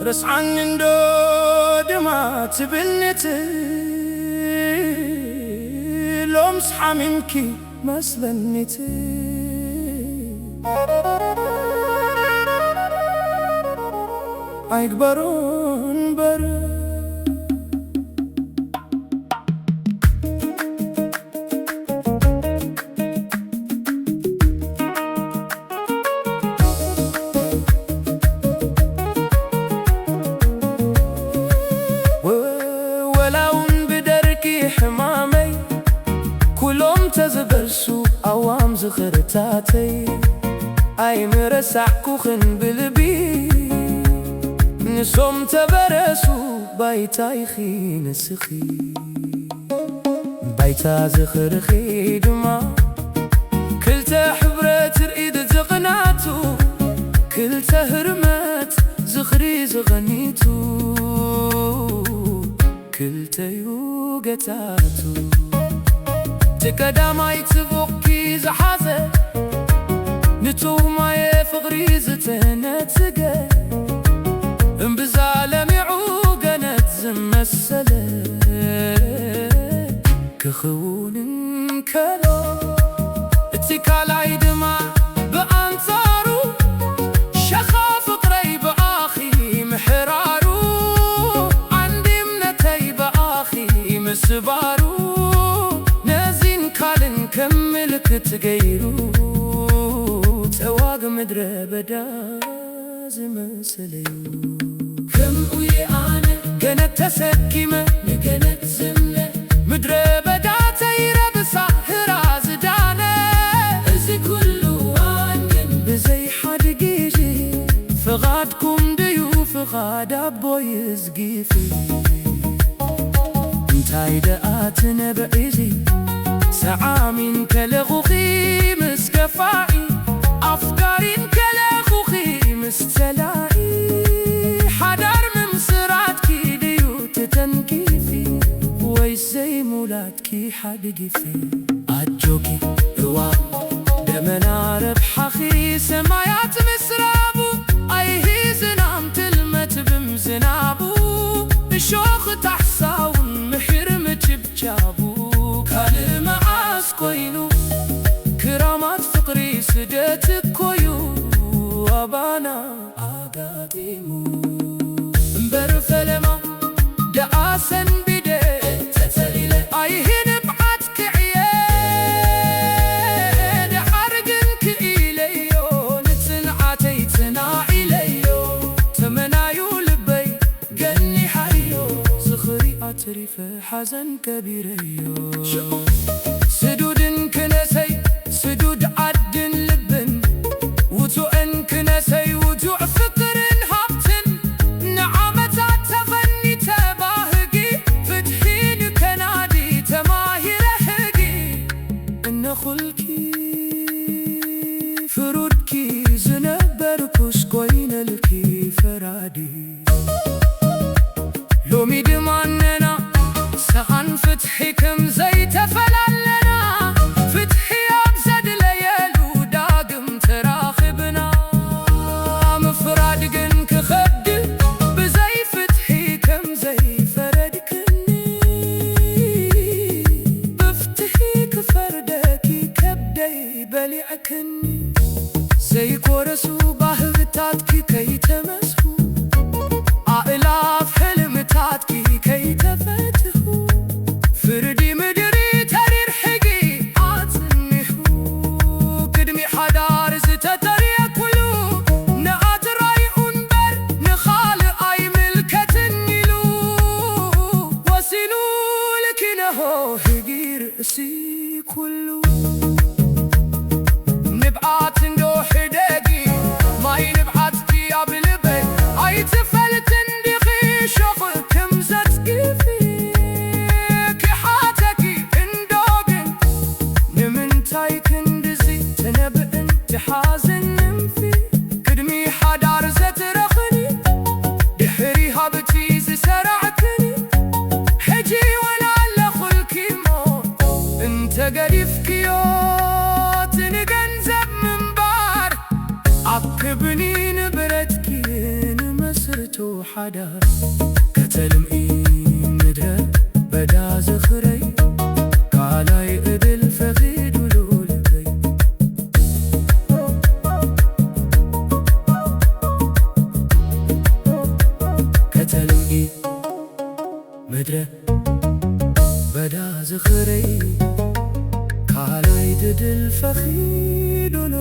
رسعن اندو دمات بلنت لومس حميمكي مسلنت عيكبرون بر تزبرسو أوام زخرتاتي أي مرسعكو خن بلبي نسوم تبرسو بايتاي خي نسخي بايتا زخر خيدما كلتا حبرة رئيد زغناتو كلتا هرمت زخري زغنيتو كلتا يوغتاتو تقدامي تفوقي زحازة نتوه ماي فغري زتنتقى انبزالم يعوقنت زمسلة كخون كلا اتكال عيدما بأنصارو شخاف قريب آخي محرارو عندي منتي بآخي مسبارو كملك تغيرو تواق مدرة بدا زمسليو كم ويا أنا كانت تسكيمة نكنت زملة مدرة بدا تيرا بساهرة زدانة ازي كله عنين بزي حد جيجي فغادكم ديو فغاد أبو يزقيفي انتاي دقاتنا بعيزي سعامين كالغوخي مسكفائي أفكارين كالغوخي مستلائي حدار من صراتكي ديو تتنكيفي ويسي مولاتكي حدقيفي أجوكي رواب دمنا ربحخي سمايات مسرابو أيهي زنام تلمت بمزنابو بشوخ تحصاون محرم جبجابو كان معاس كوينو كرامات فقري سدت كويو وابانا أقاديمو برفلما دعاسن بيدي تتليلة أيهن بعدك عياد حرقن كإليو نتنعاتي تناعي ليو تمنايو لبي قلني حيو زخري أتريف حزن كبيريو سدود كنسي سدود عد لبن وتوء كنسي وجوع فكر هابتن نعمة تغني تباهقي فتحين كنادي تماهر هقي إن خلكي فرودكي زنبركوش كوين لكي فرادي لومي دماننا سخن فتحي كم زي تفللنا فتحي أبزد ليالو داقم تراخبنا مفرادقن كخد بزي فتحي كم زي فردكني بفتحي كفردكي كبدي بلعكني زي كورسو باهبتاتكي كي تمسكو أئلاف حلمتاتكي كي تفتحو فردي مدر ሓዳር ከተልምኢ ምድረ በዳ ዝኽረይ ካልኣይ ዕድል ፈኺዱሉ ልበይ ከተልምኢ ምድረ በዳ ዝኽረይ ካልኣይ ዕድል ፈኺዱሉ